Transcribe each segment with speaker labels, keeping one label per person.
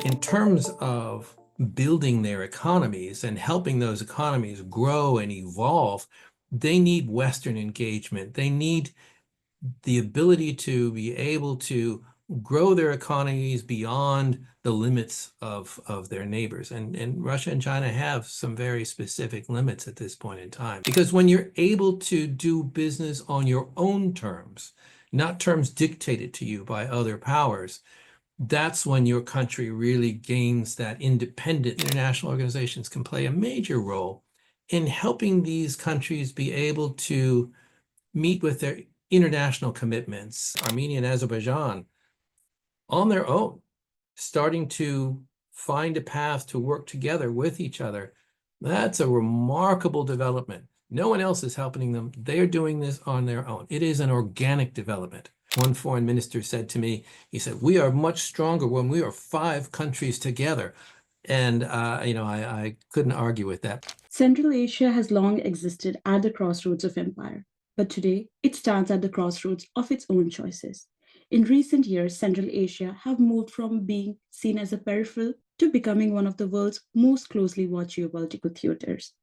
Speaker 1: in terms of building their economies and helping those economies grow and evolve, they need Western engagement. They need the ability to be able to grow their economies beyond the limits of their neighbors. And Russia and China have some very specific limits at this point in time. Because when you're able to do business on your own terms, not terms dictated to you by other powers, that's when your country really gains that independent. International organizations can play a major role in helping these countries be able to meet with their international commitments. Armenia and Azerbaijan, on their own, starting to find a path to work together with each other. That's a remarkable development. No one else is helping them. They're doing this on their own. It is an organic development. One foreign minister said to me, he said, "We are much stronger when we are 5 countries together." And, I couldn't argue with that.
Speaker 2: Central Asia has long existed at the crossroads of empire, but today it stands at the crossroads of its own choices. In recent years, Central Asia have moved from being seen as a peripheral to becoming one of the world's most closely watched geopolitical theaters.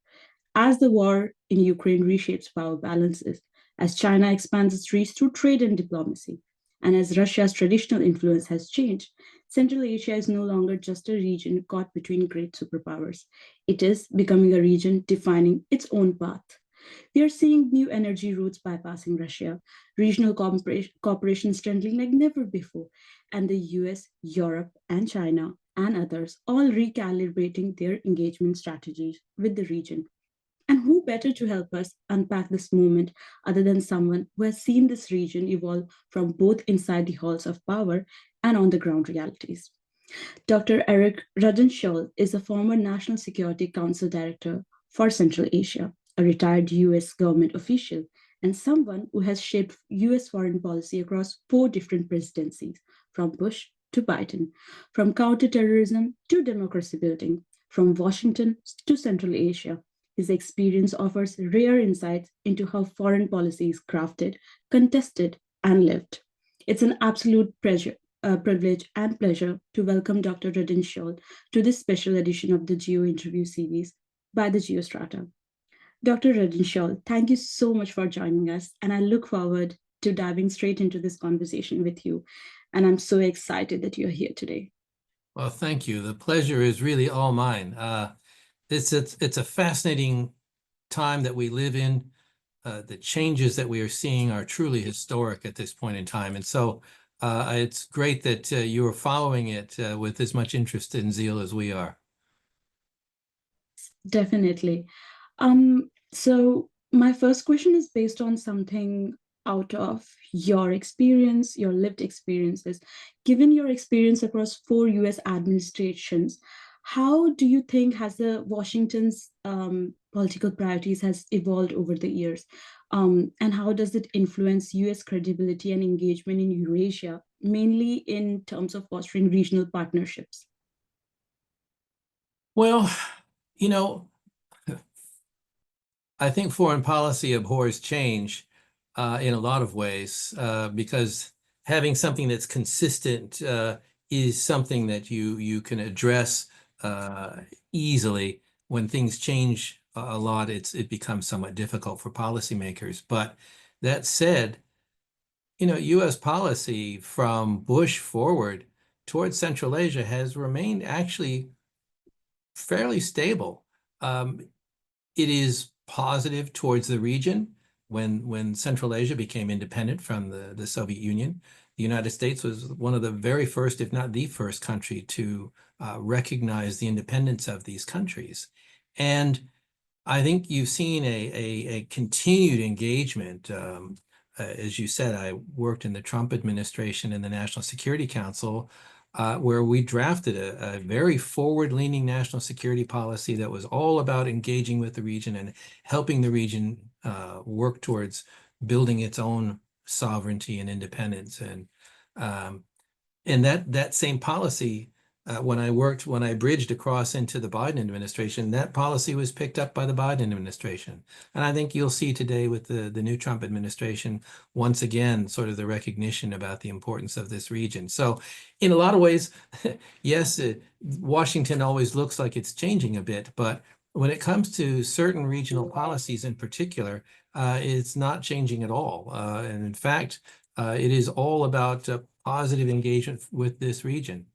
Speaker 2: As the war in Ukraine reshapes power balances, as China expands its reach through trade and diplomacy, and as Russia's traditional influence has changed, Central Asia is no longer just a region caught between great superpowers. It is becoming a region defining its own path. We are seeing new energy routes bypassing Russia, regional cooperation strengthening like never before, and the US, Europe, and China, and others all recalibrating their engagement strategies with the region. And who better to help us unpack this moment other than someone who has seen this region evolve from both inside the halls of power and on the ground realities? Dr. Eric Rudenshiold is a former National Security Council Director for Central Asia, a retired US government official, and someone who has shaped US foreign policy across 4 different presidencies, from Bush to Biden, from counterterrorism to democracy building, from Washington to Central Asia. His experience offers rare insights into how foreign policy is crafted, contested, and lived. It's an absolute privilege and pleasure to welcome Dr. Rudenshiold to this special edition of the Geo interview series by the Geostrata. Dr. Rudenshiold, thank you so much for joining us, and I look forward to diving straight into this conversation with you. And I'm so excited that you're here today.
Speaker 1: Well, thank you. The pleasure is really all mine. It's a fascinating time that we live in. The changes that we are seeing are truly historic at this point in time. And so it's great that you are following it with as much interest and zeal as we are.
Speaker 2: Definitely. So my first question is based on something out of your experience, your lived experiences. Given your experience across 4 US administrations, how do you think has the Washington's political priorities has evolved over the years? And how does it influence US credibility and engagement in Eurasia, mainly in terms of fostering regional partnerships?
Speaker 1: Well, I think foreign policy abhors change in a lot of ways because having something that's consistent is something that you can address easily. When things change a lot, it becomes somewhat difficult for policymakers. But that said, U.S. policy from Bush forward towards Central Asia has remained actually fairly stable. It is positive towards the region. When Central Asia became independent from the Soviet Union, the United States was one of the very first, if not the first country to recognize the independence of these countries. And I think you've seen a continued engagement. As you said, I worked in the Trump administration in the National Security Council, where we drafted a very forward-leaning national security policy that was all about engaging with the region and helping the region work towards building its own sovereignty and independence. And that same policy When I bridged across into the Biden administration, that policy was picked up by the Biden administration. And I think you'll see today with the new Trump administration, once again, sort of the recognition about the importance of this region. So in a lot of ways, yes, Washington always looks like it's changing a bit, but when it comes to certain regional policies in particular, it's not changing at all. And in fact, it is all about positive engagement with this region.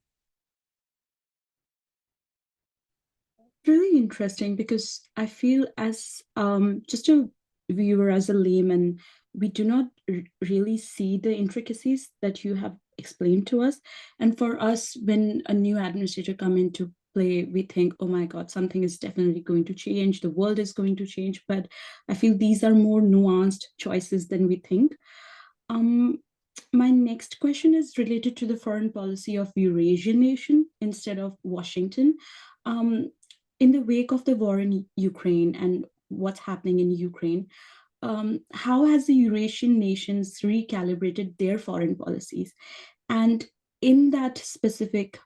Speaker 2: Really interesting because I feel as just a viewer, as a layman, we do not really see the intricacies that you have explained to us. And for us, when a new administrator come into play, we think, oh my God, something is definitely going to change. The world is going to change. But I feel these are more nuanced choices than we think. Um, my next question is related to the foreign policy of Eurasian nation instead of Washington. Um, in the wake of the war in Ukraine and what's happening in Ukraine, how has the Eurasian nations recalibrated their foreign policies? And in that specific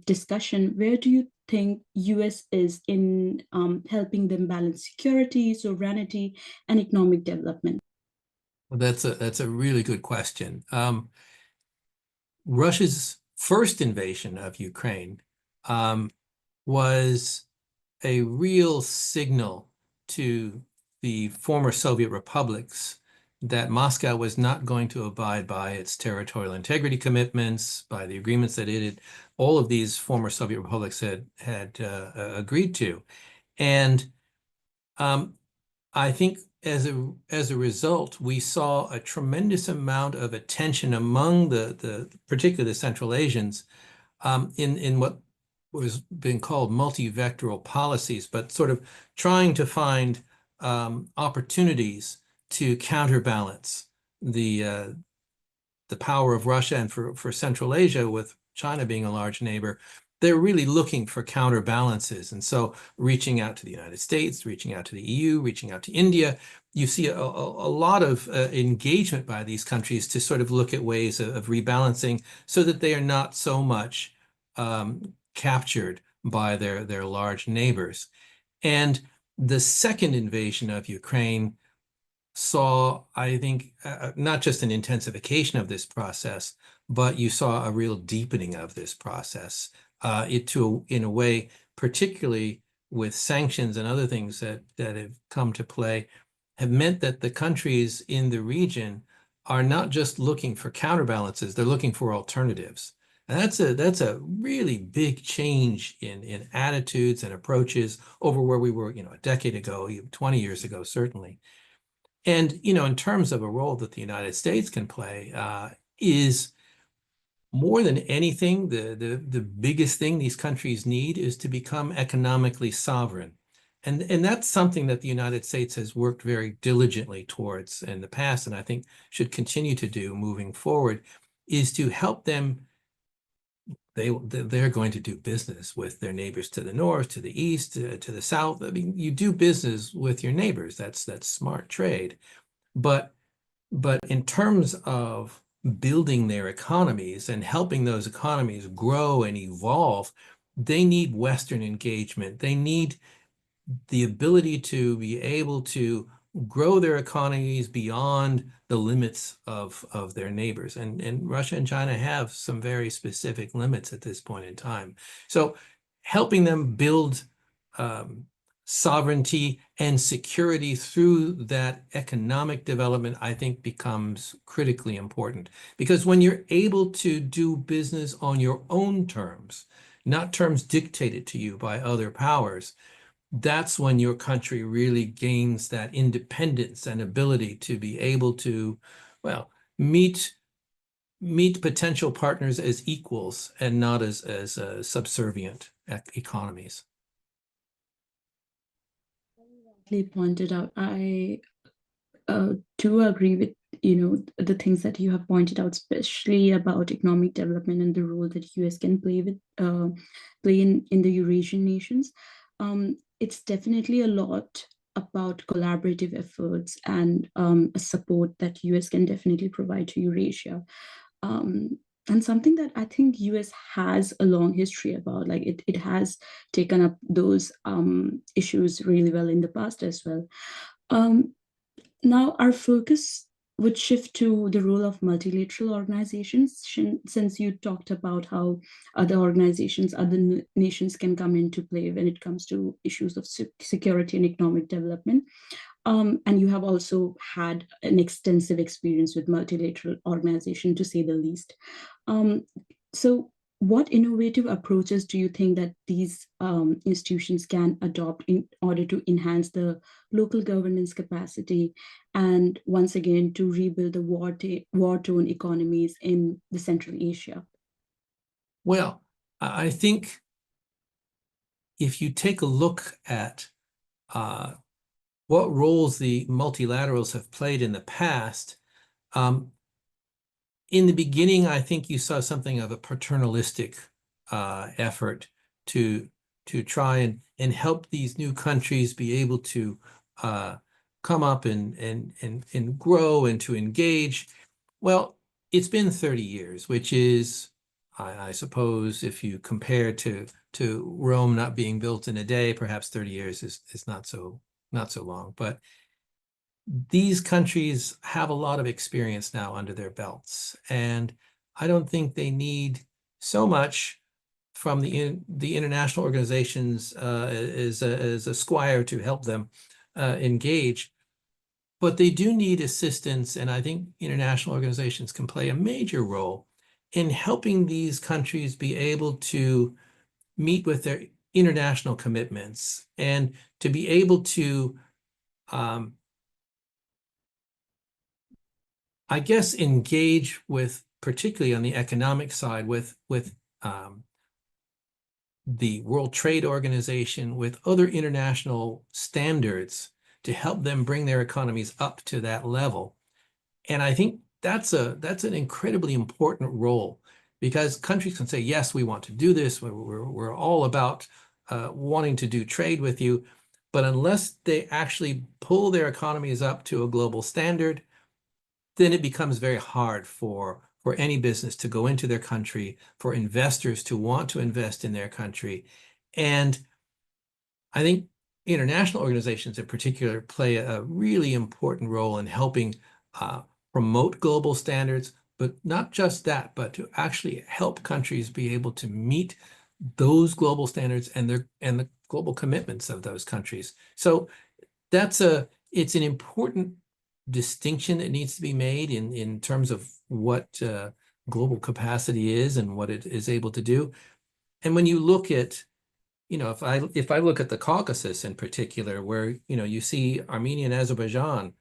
Speaker 2: discussion, where do you think US is in helping them balance security, sovereignty, and economic development?
Speaker 1: Well, that's a really good question. Russia's first invasion of Ukraine was a real signal to the former Soviet republics that Moscow was not going to abide by its territorial integrity commitments, by the agreements that all of these former Soviet republics had agreed to. And I think as a result, we saw a tremendous amount of attention among particularly the Central Asians in what was being called multi-vectoral policies, but sort of trying to find opportunities to counterbalance the power of Russia, and for Central Asia, with China being a large neighbor, they're really looking for counterbalances. And so reaching out to the United States, reaching out to the EU, reaching out to India, you see a lot of engagement by these countries to sort of look at ways of rebalancing so that they are not so much captured by their large neighbors. And the second invasion of Ukraine saw, I think, not just an intensification of this process, but you saw a real deepening of this process. In a way, particularly with sanctions and other things that have come to play, have meant that the countries in the region are not just looking for counterbalances, they're looking for alternatives. And that's a really big change in attitudes and approaches over where we were, a decade ago, even 20 years ago, certainly. And, in terms of a role that the United States can play, is more than anything, the biggest thing these countries need is to become economically sovereign. And that's something that the United States has worked very diligently towards in the past, and I think should continue to do moving forward, is to help them. They're going to do business with their neighbors to the north, to the east, to the south. I mean, you do business with your neighbors. That's smart trade. But in terms of building their economies and helping those economies grow and evolve, they need Western engagement. They need the ability to be able to grow their economies beyond the limits of their neighbors. And Russia and China have some very specific limits at this point in time. So helping them build sovereignty and security through that economic development, I think, becomes critically important. Because when you're able to do business on your own terms, not terms dictated to you by other powers, that's when your country really gains that independence and ability to be able to, well, meet potential partners as equals and not as subservient economies.
Speaker 2: Pointed out, I do agree with the things that you have pointed out, especially about economic development and the role that US can play in the Eurasian nations. It's definitely a lot about collaborative efforts and support that US can definitely provide to Eurasia. and something that I think US has a long history about. Like it has taken up those issues really well in the past as well. Um, Now, our focus would shift to the role of multilateral organizations, since you talked about how other organizations, other nations can come into play when it comes to issues of security and economic development. And you have also had an extensive experience with multilateral organization, to say the least. Um, so, what innovative approaches do you think that these institutions can adopt in order to enhance the local governance capacity and once again to rebuild the war-torn economies in the Central Asia?
Speaker 1: Well, I think if you take a look at uh, what roles the multilaterals have played in the past, um, in the beginning, I think you saw something of a paternalistic effort to try and help these new countries be able to come up and grow and to engage. Well, it's been 30 years, which is, I suppose, if you compare to Rome not being built in a day, perhaps 30 years is not so long. But these countries have a lot of experience now under their belts, and I don't think they need so much from the international organizations as a squire to help them engage. But they do need assistance, and I think international organizations can play a major role in helping these countries be able to meet with their international commitments and to be able to um, I guess, engage with, particularly on the economic side, with the World Trade Organization, with other international standards to help them bring their economies up to that level. And I think that's an incredibly important role, because countries can say, yes, we want to do this. We're all about wanting to do trade with you. But unless they actually pull their economies up to a global standard, then it becomes very hard for any business to go into their country, for investors to want to invest in their country. And I think international organizations in particular play a really important role in helping promote global standards, but not just that, but to actually help countries be able to meet those global standards and the global commitments of those countries. So it's an important distinction that needs to be made in terms of what global capacity is and what it is able to do. And when you look at, if I look at the Caucasus in particular, where, you see Armenia and Azerbaijan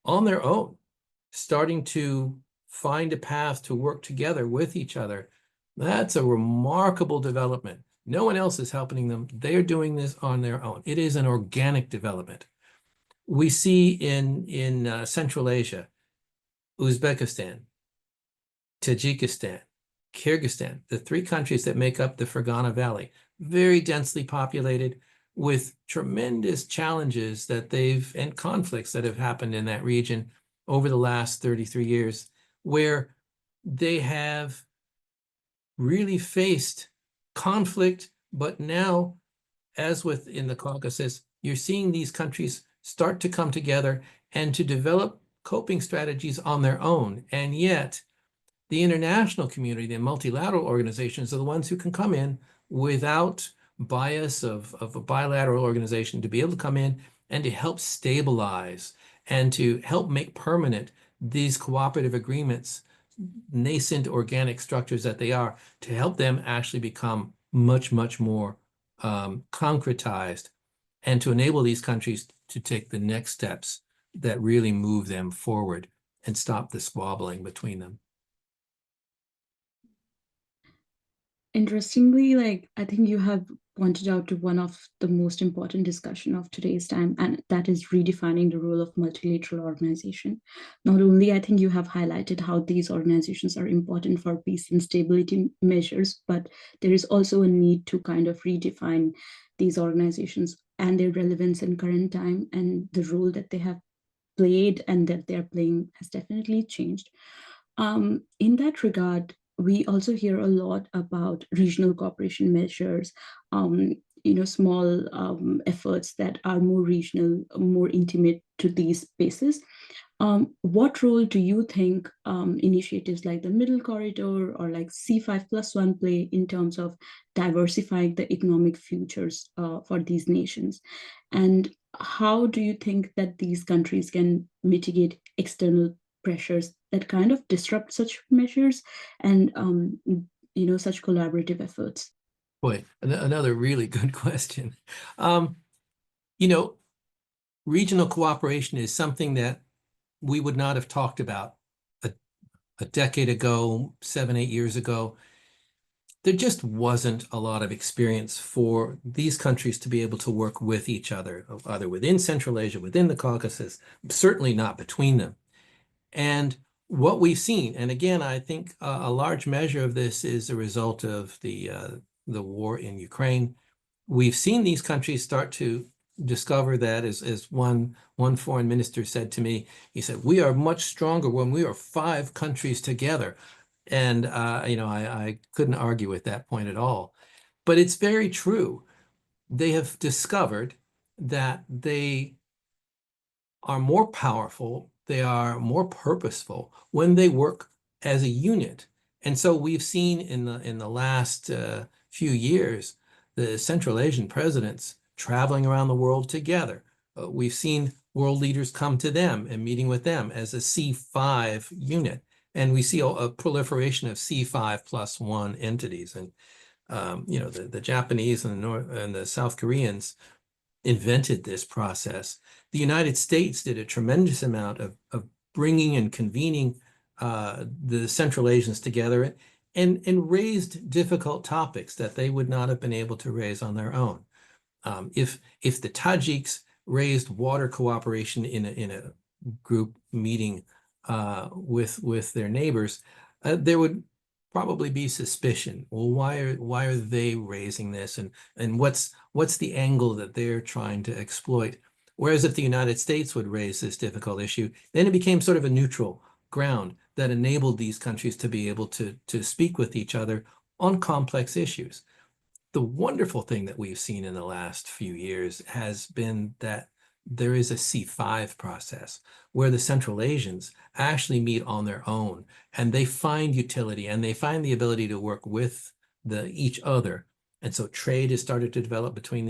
Speaker 1: on their own, starting to find a path to work together with each other, that's a remarkable development. No one else is helping them. They're doing this on their own. It is an organic development. We see in Central Asia, Uzbekistan, Tajikistan, Kyrgyzstan, the three countries that make up the Fergana Valley, very densely populated with tremendous challenges and conflicts that have happened in that region over the last 33 years, where they have really faced conflict. But now, as within the Caucasus, you're seeing these countries start to come together and to develop coping strategies on their own. And yet, the international community, the multilateral organizations, are the ones who can come in without bias of a bilateral organization, to be able to come in and to help stabilize and to help make permanent these cooperative agreements, nascent organic structures that they are, to help them actually become much, much more concretized, and to enable these countries to take the next steps that really move them forward and stop the squabbling between them.
Speaker 2: Interestingly, like I think you have pointed out to one of the most important discussion of today's time, and that is redefining the role of multilateral organization. Not only I think you have highlighted how these organizations are important for peace and stability measures, but there is also a need to kind of redefine these organizations and their relevance in current time, and the role that they have played and that they're playing has definitely changed. In that regard, we also hear a lot about regional cooperation measures, small efforts that are more regional, more intimate to these spaces. What role do you think initiatives like the Middle Corridor or like C5+1 play in terms of diversifying the economic futures for these nations? And how do you think that these countries can mitigate external pressures that kind of disrupt such measures and such collaborative efforts?
Speaker 1: Boy, another really good question. Um, you know, regional cooperation is something that we would not have talked about a, a decade ago, 7, 8 years ago. There just wasn't a lot of experience for these countries to be able to work with each other, either within Central Asia, within the Caucasus, certainly not between them. And what we've seen, and again, I think a large measure of this is a result of the war in Ukraine. We've seen these countries start to discover that, as one foreign minister said to me, he said, "We are much stronger when we are 5 countries together." And I couldn't argue with that point at all. But it's very true. They have discovered that they are more powerful, they are more purposeful when they work as a unit. And so we've seen in the last few years the Central Asian presidents traveling around the world together. We've seen world leaders come to them and meeting with them as a C5 unit. And we see a proliferation of C5+1 entities. And the Japanese and the South Koreans invented this process. The United States did a tremendous amount of bringing and convening the Central Asians together and raised difficult topics that they would not have been able to raise on their own. If the Tajiks raised water cooperation in a group meeting with their neighbors, there would probably be suspicion. Well, why are they raising this, and what's the angle that they're trying to exploit? Whereas if the United States would raise this difficult issue, then it became sort of a neutral ground that enabled these countries to be able to speak with each other on complex issues. The wonderful thing that we've seen in the last few years has been that there is a C5 process where the Central Asians actually meet on their own and they find utility and they find the ability to work with each other. And so trade has started to develop between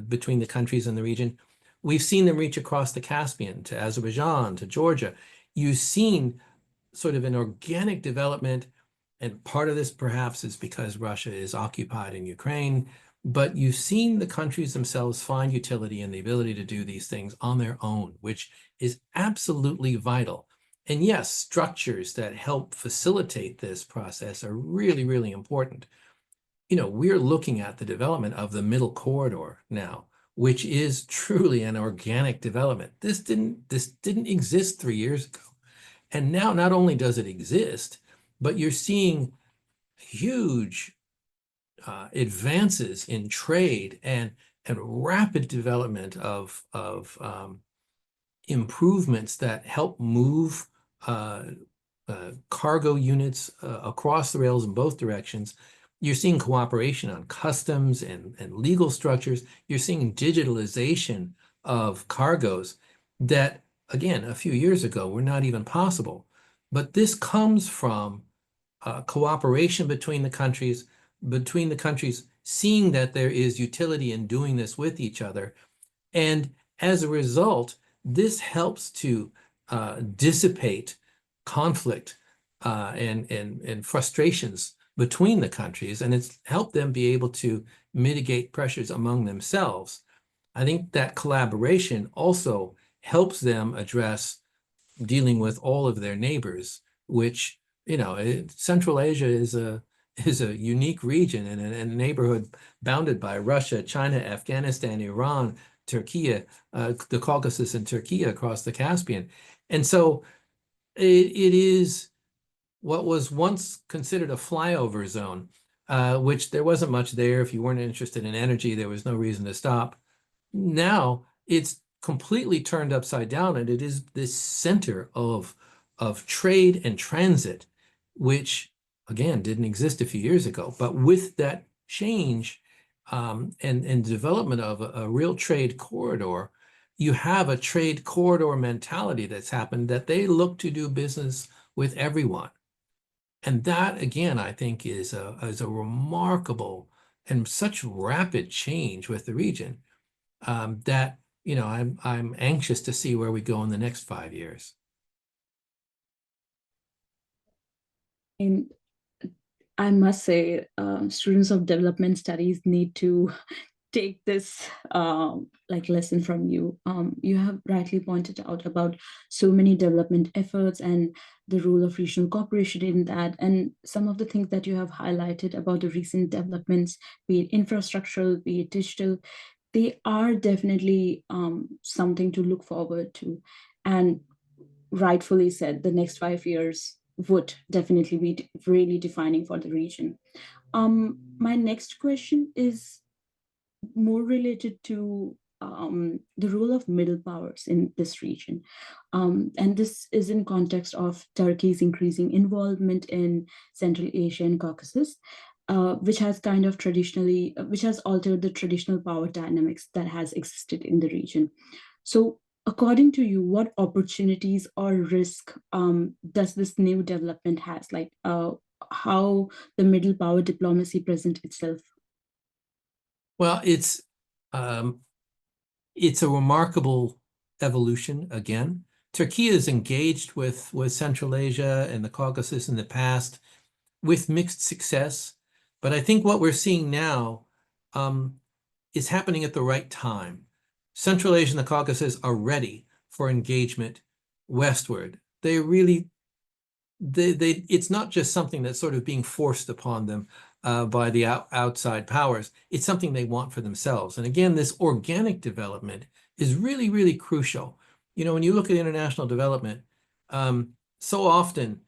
Speaker 1: between the countries in the region. We've seen them reach across the Caspian to Azerbaijan, to Georgia. You've seen sort of an organic development, and part of this perhaps is because Russia is occupied in Ukraine, but you've seen the countries themselves find utility in the ability to do these things on their own, which is absolutely vital. And yes, structures that help facilitate this process are really, really important. We're looking at the development of the Middle Corridor now, which is truly an organic development. This didn't exist 3 years ago. And now not only does it exist, but you're seeing huge advances in trade and rapid development of improvements that help move cargo units across the rails in both directions. You're seeing cooperation on customs and legal structures. You're seeing digitalization of cargoes that, again, a few years ago were not even possible. But this comes from cooperation between the countries seeing that there is utility in doing this with each other. And as a result, this helps to dissipate conflict and frustrations between the countries, and it's helped them be able to mitigate pressures among themselves. I think that collaboration also helps them address dealing with all of their neighbors, which, Central Asia is a unique region and a neighborhood bounded by Russia, China, Afghanistan, Iran, Turkey, the Caucasus and Turkey across the Caspian. And so it is what was once considered a flyover zone, which there wasn't much there. If you weren't interested in energy, there was no reason to stop. Now it's completely turned upside down, and it is this center of trade and transit, which again, didn't exist a few years ago. But with that change and development of a real trade corridor, you have a trade corridor mentality that's happened, that they look to do business with everyone. And that, again, I think is a remarkable and such rapid change with the region, that, you know, I'm anxious to see where we go in the next 5 years.
Speaker 2: And I must say, students of development studies need to take this like lesson from you. You have rightly pointed out about so many development efforts and the role of regional cooperation in that, and some of the things that you have highlighted about the recent developments, be it infrastructural, be it digital, they are definitely something to look forward to. And rightfully said, the next 5 years would definitely be really defining for the region. My next question is more related to the role of middle powers in this region. And this is in context of Turkey's increasing involvement in Central Asia and Caucasus, which has kind of traditionally, which has altered the traditional power dynamics that has existed in the region. So according to you, what opportunities or risk does this new development has? Like how the middle power diplomacy present itself?
Speaker 1: Well, um, it's a remarkable evolution again. Turkey is engaged with Central Asia and the Caucasus in the past with mixed success. But I think what we're seeing now is happening at the right time. Central Asia and the Caucasus are ready for engagement westward. They really, it's not just something that's sort of being forced upon them by the outside powers. It's something they want for themselves. And again, this organic development is really, really crucial. You know, when you look at international development, so often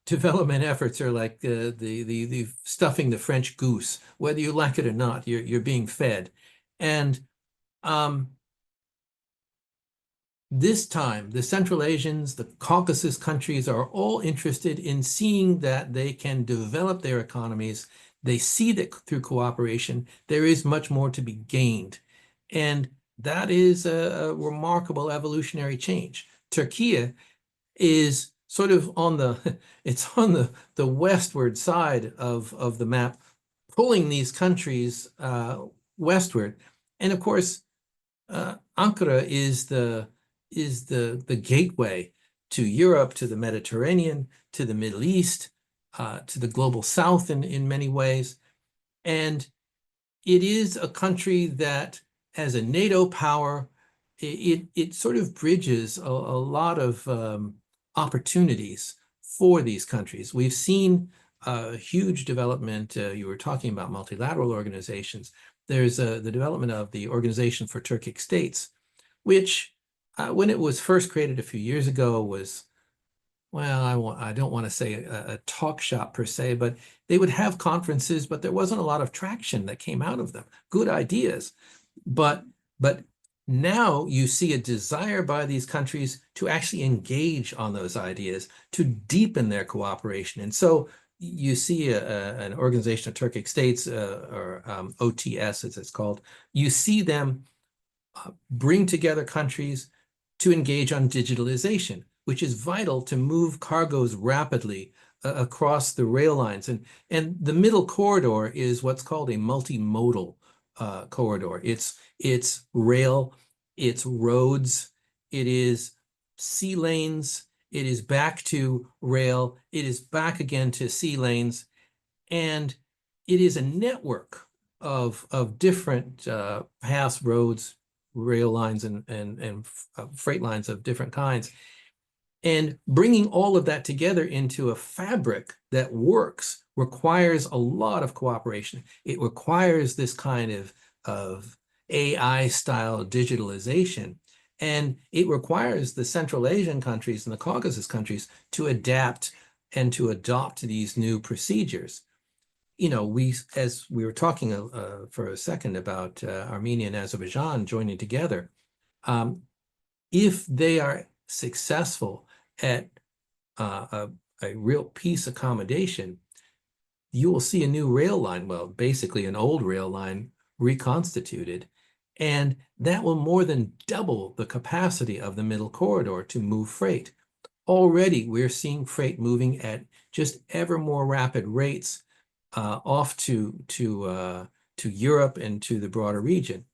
Speaker 1: development efforts are like the stuffing the French goose. Whether you like it or not, you're being fed. And this time, the Central Asians, the Caucasus countries are all interested in seeing that they can develop their economies. They see that through cooperation, there is much more to be gained. And that is a remarkable evolutionary change. Turkey is sort of on the, it's on the westward side of the map, pulling these countries westward. And of course, Ankara is the gateway to Europe, to the Mediterranean, to the Middle East, to the global South in many ways. And it is a country that, as a NATO power, it sort of bridges a lot of opportunities for these countries. We've seen huge development. You were talking about multilateral organizations. There's the development of the Organization for Turkic States, which when it was first created a few years ago was, well, I don't want to say a talk shop per se, but they would have conferences, but there wasn't a lot of traction that came out of them. Good ideas. But now you see a desire by these countries to actually engage on those ideas, to deepen their cooperation. And so you see an Organization of Turkic States, or OTS as it's called. You see them bring together countries to engage on digitalization, which is vital to move cargoes rapidly across the rail lines. And the middle corridor is what's called a multimodal corridor. It's rail, it's roads, it is sea lanes, it is back to rail, it is back again to sea lanes, and it is a network of different paths, roads, rail lines, and freight lines of different kinds. And bringing all of that together into a fabric that works requires a lot of cooperation. It requires this kind of AI-style digitalization. And it requires the Central Asian countries and the Caucasus countries to adapt and to adopt these new procedures. You know, as we were talking for a second about Armenia and Azerbaijan joining together, if they are successful at a real peace accommodation, you will see a new rail line, well, basically an old rail line reconstituted, and that will more than double the capacity of the middle corridor to move freight. Already, we're seeing freight moving at just ever more rapid rates off to Europe and to the broader region.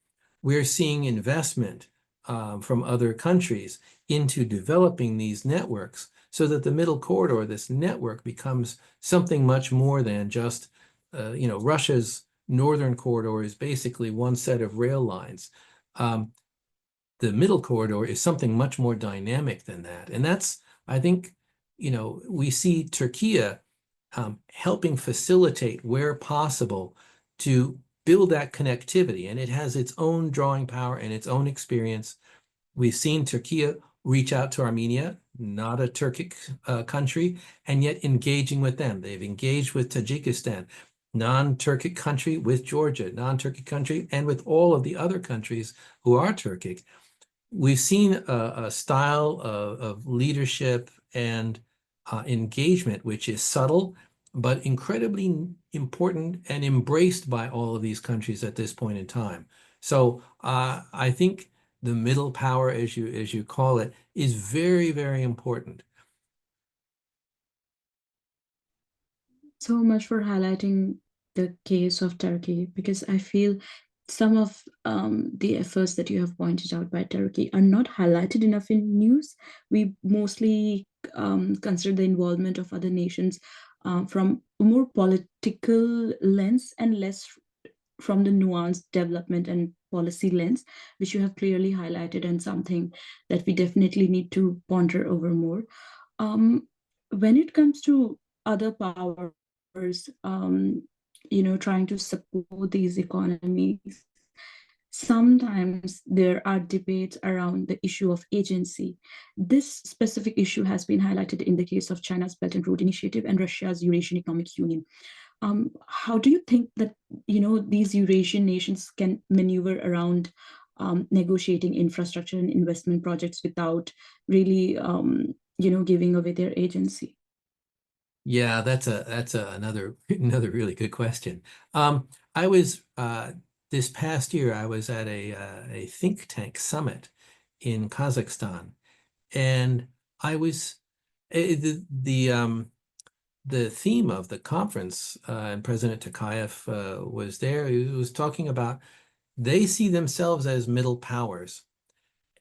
Speaker 1: We're seeing investment from other countries into developing these networks so that the middle corridor, this network, becomes something much more than just, Russia's northern corridor is basically one set of rail lines. The middle corridor is something much more dynamic than that. And that's, I think, we see Turkey helping facilitate where possible to build that connectivity. And it has its own drawing power and its own experience. We've seen Turkey reach out to Armenia, not a Turkic country, and yet engaging with them. They've engaged with Tajikistan, non-Turkic country, with Georgia, non-Turkic country, and with all of the other countries who are Turkic. We've seen a style of leadership and engagement, which is subtle, but incredibly important and embraced by all of these countries at this point in time. So I think the middle power, as you call it, is very, very important.
Speaker 2: So much for highlighting the case of Turkey, because I feel some of the efforts that you have pointed out by Turkey are not highlighted enough in news. We mostly consider the involvement of other nations from a more political lens and less from the nuanced development and policy lens, which you have clearly highlighted, and something that we definitely need to ponder over more. Um, when it comes to other powers, trying to support these economies, sometimes there are debates around the issue of agency. This specific issue has been highlighted in the case of China's Belt and Road Initiative and Russia's Eurasian Economic Union. How do you think that these Eurasian nations can maneuver around negotiating infrastructure and investment projects without really giving away their agency?
Speaker 1: Yeah, that's another another really good question. I was this past year I was at a think tank summit in Kazakhstan, and I was the theme of the conference, and President Tokayev was there. He was talking about they see themselves as middle powers.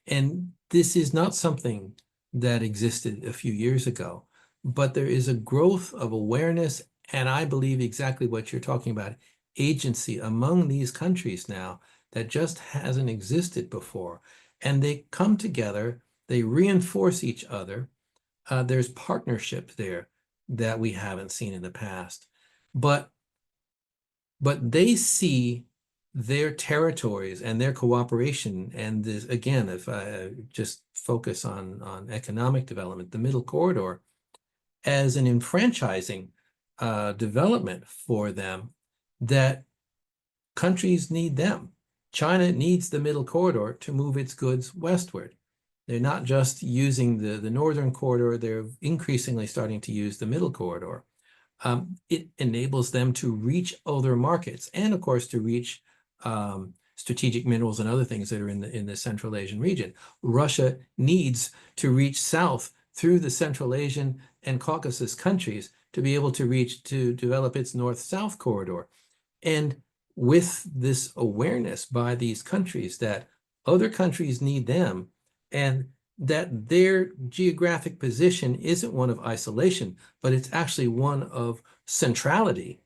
Speaker 1: And this is not something that existed a few years ago, but there is a growth of awareness, and I believe exactly what you're talking about, agency among these countries now that just hasn't existed before. And they come together, they reinforce each other. There's partnership there that we haven't seen in the past. But they see their territories and their cooperation, and this, again, if I just focus on economic development, the middle corridor, as an enfranchising development for them, that countries need them. China needs the middle corridor to move its goods westward. They're not just using the northern corridor, they're increasingly starting to use the middle corridor. It enables them to reach other markets and, of course, to reach strategic minerals and other things that are in the Central Asian region. Russia needs to reach south through the Central Asian and Caucasus countries to be able to develop its north-south corridor. And with this awareness by these countries that other countries need them, and that their geographic position isn't one of isolation, but it's actually one of centrality,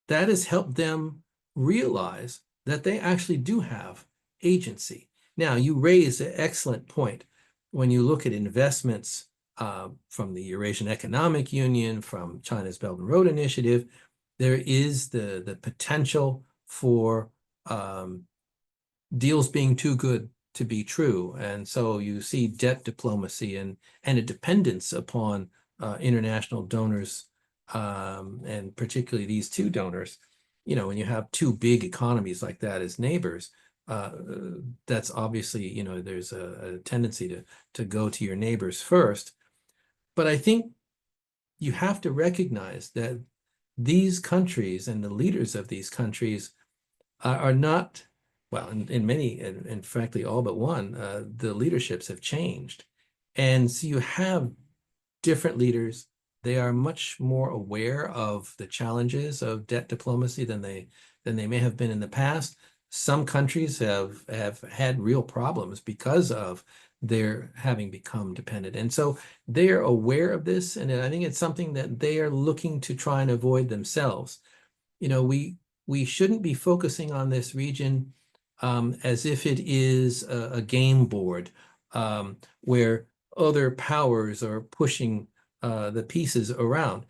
Speaker 1: that has helped them realize that they actually do have agency. Now, you raise an excellent point. When you look at investments from the Eurasian Economic Union, from China's Belt and Road Initiative, there is the potential for deals being too good to be true. And so you see debt diplomacy and a dependence upon international donors, and particularly these two donors. When you have two big economies like that as neighbors, that's obviously, there's a tendency to go to your neighbors first. But I think you have to recognize that these countries and the leaders of these countries are not, well, in many, and frankly, all but one, the leaderships have changed. And so you have different leaders. They are much more aware of the challenges of debt diplomacy than they may have been in the past. Some countries have had real problems because of their having become dependent. And so they are aware of this, and I think it's something that they are looking to try and avoid themselves. We shouldn't be focusing on this region as if it is a game board where other powers are pushing the pieces around.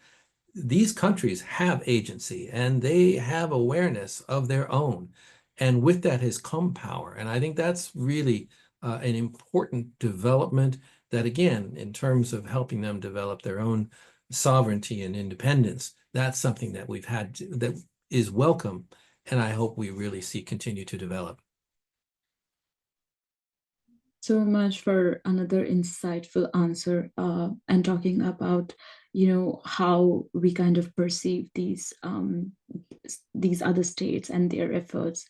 Speaker 1: These countries have agency and they have awareness of their own. And with that has come power. And I think that's really an important development that, again, in terms of helping them develop their own sovereignty and independence, that's something that we've had that is welcome. And I hope we really see continue to develop.
Speaker 2: So much for another insightful answer, and talking about, how we kind of perceive these other states and their efforts.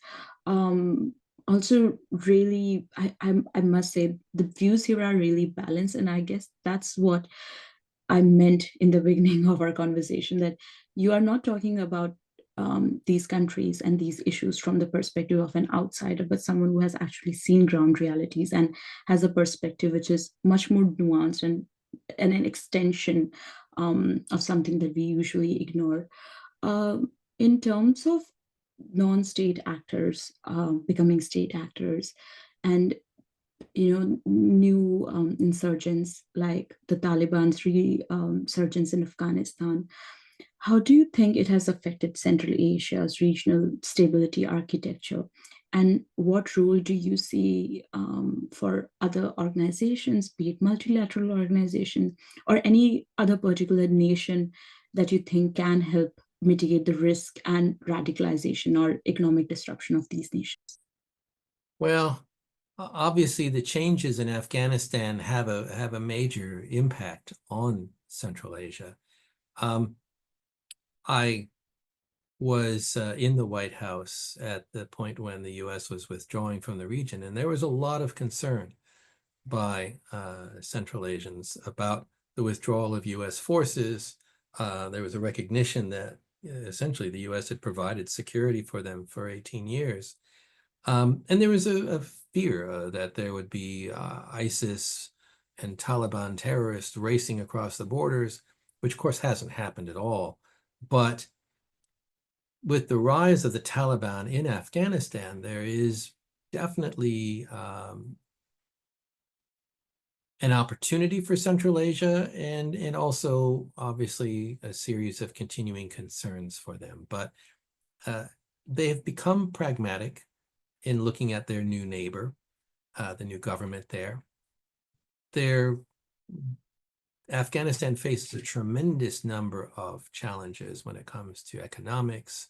Speaker 2: Also, really, I must say the views here are really balanced, and I guess that's what I meant in the beginning of our conversation, that you are not talking about these countries and these issues from the perspective of an outsider, but someone who has actually seen ground realities and has a perspective which is much more nuanced and an extension of something that we usually ignore. In terms of non-state actors becoming state actors, and new insurgents like the Taliban's resurgence in Afghanistan, how do you think it has affected Central Asia's regional stability architecture? And what role do you see for other organizations, be it multilateral organizations or any other particular nation that you think can help mitigate the risk and radicalization or economic disruption of these nations?
Speaker 1: Well, obviously the changes in Afghanistan have a major impact on Central Asia. I was in the White House at the point when the U.S. was withdrawing from the region, and there was a lot of concern by Central Asians about the withdrawal of U.S. forces. There was a recognition that essentially the U.S. had provided security for them for 18 years. And there was a fear that there would be ISIS and Taliban terrorists racing across the borders, which of course hasn't happened at all. But with the rise of the Taliban in Afghanistan, there is definitely an opportunity for Central Asia and also obviously a series of continuing concerns for them. But they have become pragmatic in looking at their new neighbor, the new government there. Afghanistan faces a tremendous number of challenges when it comes to economics,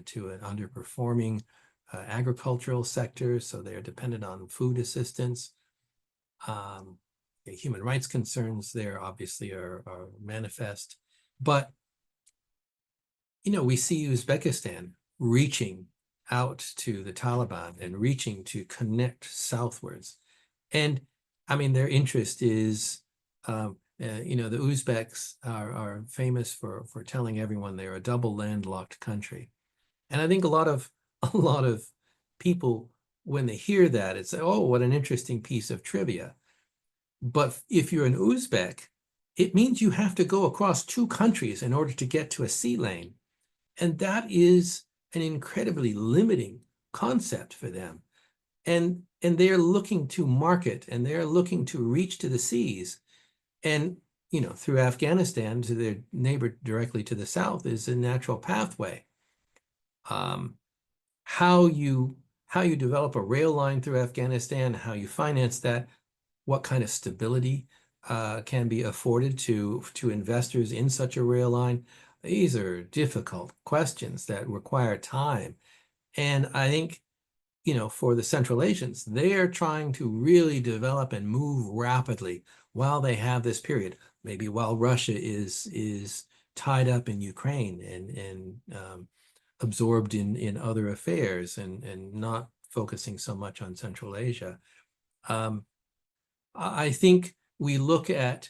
Speaker 1: to an underperforming agricultural sector, so they are dependent on food assistance. Human rights concerns there obviously are manifest. But, we see Uzbekistan reaching out to the Taliban and reaching to connect southwards. And I mean, their interest is, the Uzbeks are famous for telling everyone they're a double landlocked country. And I think a lot of people, when they hear that, it's, oh, what an interesting piece of trivia. But if you're an Uzbek, it means you have to go across two countries in order to get to a sea lane. And that is an incredibly limiting concept for them. And they're looking to market and they're looking to reach to the seas. And, through Afghanistan to their neighbor directly to the south is a natural pathway. How you develop a rail line through Afghanistan, how you finance that, what kind of stability can be afforded to investors in such a rail line. These are difficult questions that require time. And I think, for the Central Asians, they are trying to really develop and move rapidly while they have this period. maybe while Russia is tied up in Ukraine and absorbed in other affairs and not focusing so much on Central Asia. I think we look at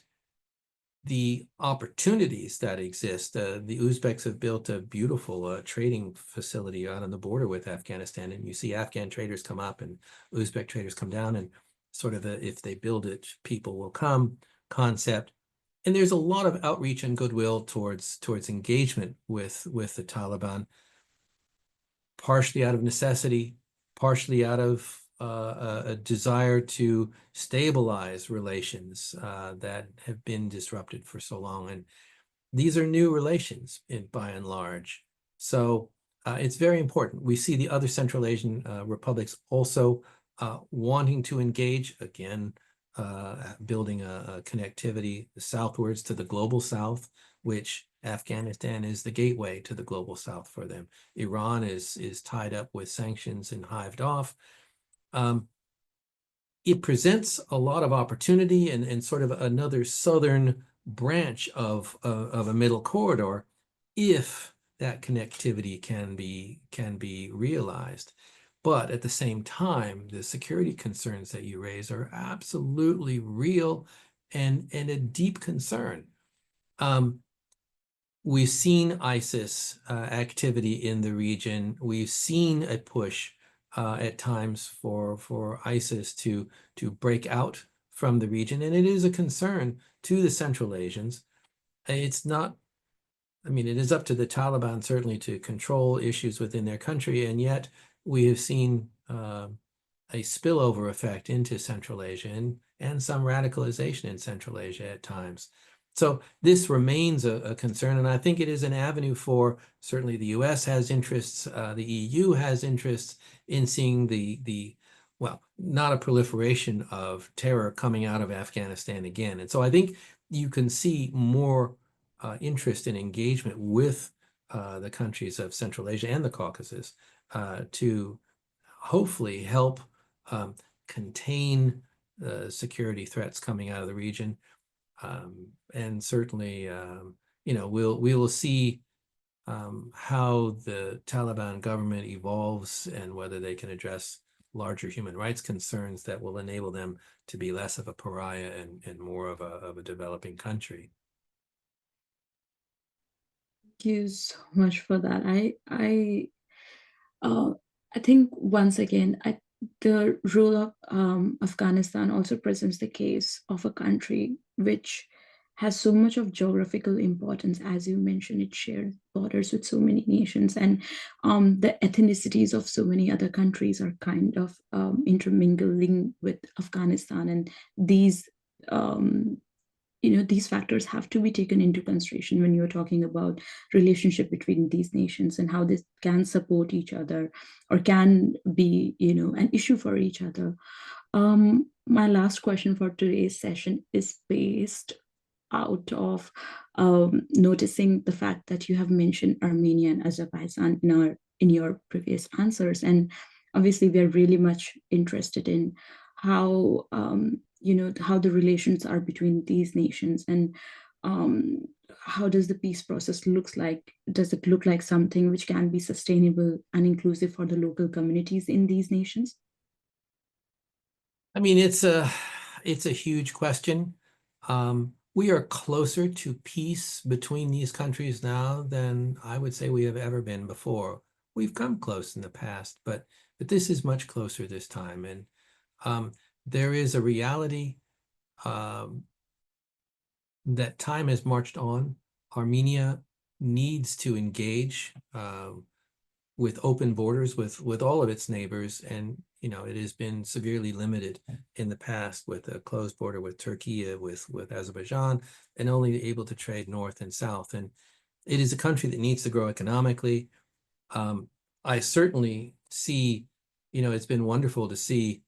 Speaker 1: the opportunities that exist. The Uzbeks have built a beautiful trading facility out on the border with Afghanistan, and you see Afghan traders come up and Uzbek traders come down, and sort of if they build it, people will come concept. And there's a lot of outreach and goodwill towards engagement with the Taliban, partially out of necessity, partially out of a desire to stabilize relations that have been disrupted for so long. And these are new relations by and large. So it's very important. We see the other Central Asian republics also wanting to engage, again, building a connectivity southwards to the global south, which Afghanistan is the gateway to the global south for them. Iran is tied up with sanctions and hived off. It presents a lot of opportunity and sort of another southern branch of a middle corridor if that connectivity can be realized. But at the same time, the security concerns that you raise are absolutely real and a deep concern. We've seen ISIS activity in the region. We've seen a push at times for ISIS to break out from the region, and it is a concern to the Central Asians. It's not, I mean, it is up to the Taliban certainly to control issues within their country, and yet we have seen a spillover effect into Central Asia and some radicalization in Central Asia at times. So this remains a concern, and I think it is an avenue for, certainly the U.S. has interests, the EU has interests in seeing well, not a proliferation of terror coming out of Afghanistan again. And so I think you can see more interest and engagement with the countries of Central Asia and the Caucasus to hopefully help contain security threats coming out of the region. And certainly, we will see how the Taliban government evolves and whether they can address larger human rights concerns that will enable them to be less of a pariah and more of a developing country.
Speaker 2: Thank you so much for that. I think once again, the role of Afghanistan also presents the case of a country which has so much of geographical importance. As you mentioned, it shares borders with so many nations, and the ethnicities of so many other countries are kind of intermingling with Afghanistan, and these these factors have to be taken into consideration when you're talking about relationship between these nations and how this can support each other or can be an issue for each other. My last question for today's session is based out of noticing the fact that you have mentioned Armenia and Azerbaijan in your previous answers, and obviously we are really much interested in how how the relations are between these nations, and how does the peace process looks like? Does it look like something which can be sustainable and inclusive for the local communities in these nations?
Speaker 1: I mean, it's a huge question. We are closer to peace between these countries now than I would say we have ever been before. We've come close in the past, but this is much closer this time. And there is a reality that time has marched on. Armenia needs to engage with open borders with all of its neighbors, and it has been severely limited in the past with a closed border with Turkey, with Azerbaijan, and only able to trade north and south. And it is a country that needs to grow economically. I certainly see, it's been wonderful to see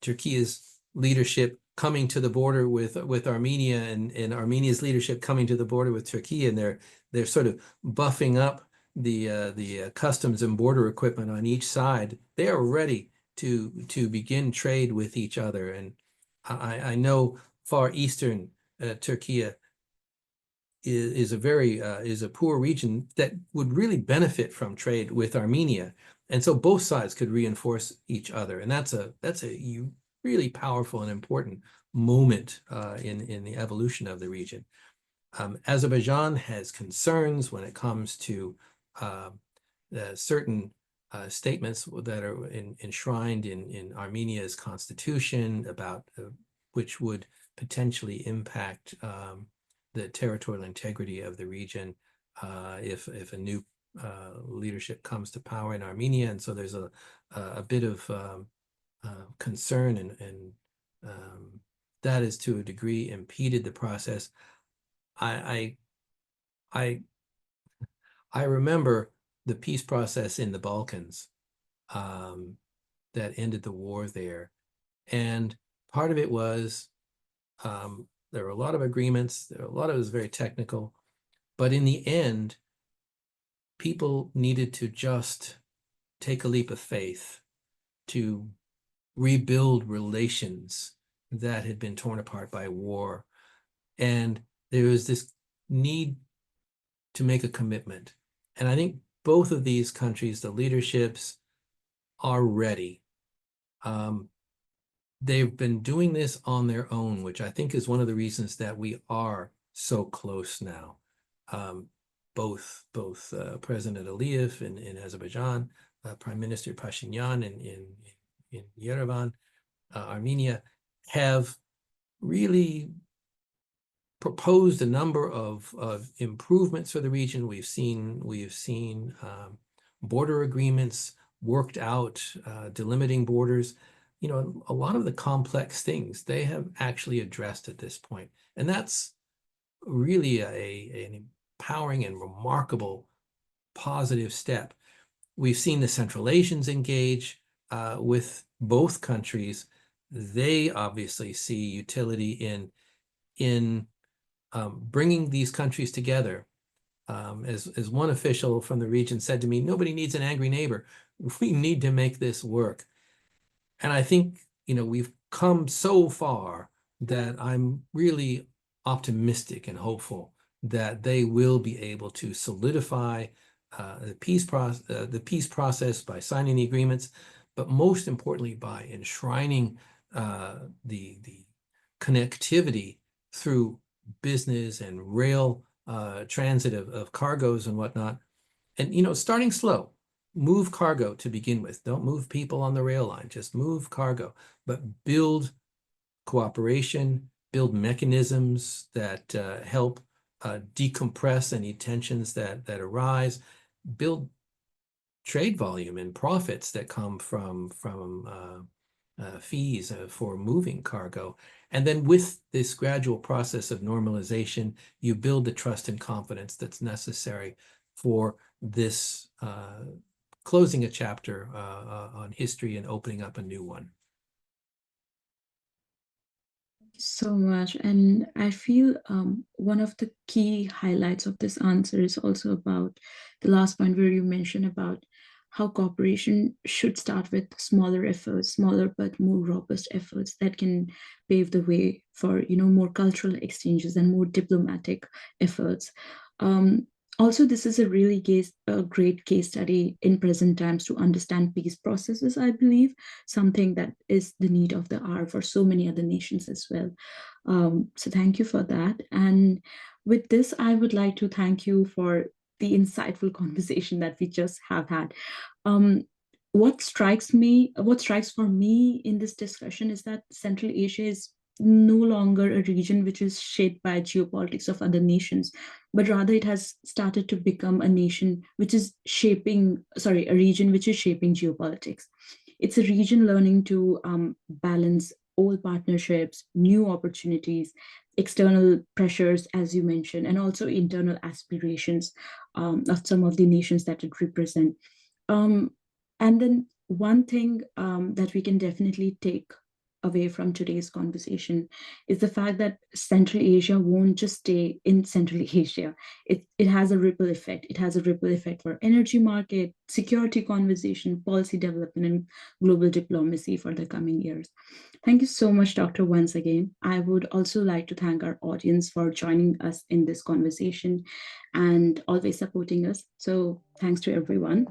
Speaker 1: Turkey's leadership coming to the border with Armenia, and Armenia's leadership coming to the border with Turkey, and they're sort of buffing up the customs and border equipment on each side. They are ready to begin trade with each other. And I know Far Eastern Turkey is a poor region that would really benefit from trade with Armenia, and so both sides could reinforce each other, and that's a really powerful and important moment in the evolution of the region. Azerbaijan has concerns when it comes to certain statements that are enshrined in Armenia's constitution about which would potentially impact the territorial integrity of the region if a new leadership comes to power in Armenia. And so there's a bit of concern, and that is to a degree impeded the process. I remember the peace process in the Balkans that ended the war there. And part of it was there were a lot of agreements, a lot of it was very technical, but in the end, people needed to just take a leap of faith to rebuild relations that had been torn apart by war. And there was this need to make a commitment. And I think both of these countries, the leaderships, are ready. They've been doing this on their own, which I think is one of the reasons that we are so close now. Both President Aliyev in Azerbaijan, Prime Minister Pashinyan in Yerevan, Armenia, have really proposed a number of improvements for the region. We have seen border agreements worked out, delimiting borders. You know, a lot of the complex things they have actually addressed at this point. And that's really an empowering and remarkable positive step. We've seen the Central Asians engage with both countries. They obviously see utility in bringing these countries together. As one official from the region said to me, nobody needs an angry neighbor. We need to make this work. And I think, you know, we've come so far that I'm really optimistic and hopeful that they will be able to solidify the peace process by signing the agreements, but most importantly by enshrining the connectivity through business and rail transit of cargoes and whatnot. And, you know, starting slow. Move cargo to begin with. Don't move people on the rail line. Just move cargo, but build cooperation, build mechanisms that help decompress any tensions that arise, build trade volume and profits that come from fees for moving cargo. And then with this gradual process of normalization, you build the trust and confidence that's necessary for this closing a chapter on history and opening up a new one.
Speaker 2: So much. And I feel one of the key highlights of this answer is also about the last point where you mentioned about how cooperation should start with smaller efforts, smaller but more robust efforts that can pave the way for, you know, more cultural exchanges and more diplomatic efforts. Also, this is a really great case study in present times to understand peace processes, I believe, something that is the need of the hour for so many other nations as well. So thank you for that. And with this, I would like to thank you for the insightful conversation that we just have had. What strikes for me in this discussion is that Central Asia is no longer a region which is shaped by geopolitics of other nations, but rather it has started to become a region which is shaping geopolitics. It's a region learning to balance old partnerships, new opportunities, external pressures, as you mentioned, and also internal aspirations of some of the nations that it represents. And then one thing that we can definitely take away from today's conversation is the fact that Central Asia won't just stay in Central Asia. It has a ripple effect. It has a ripple effect for energy market, security conversation, policy development, and global diplomacy for the coming years. Thank you so much, Doctor, once again. I would also like to thank our audience for joining us in this conversation and always supporting us. So thanks to everyone.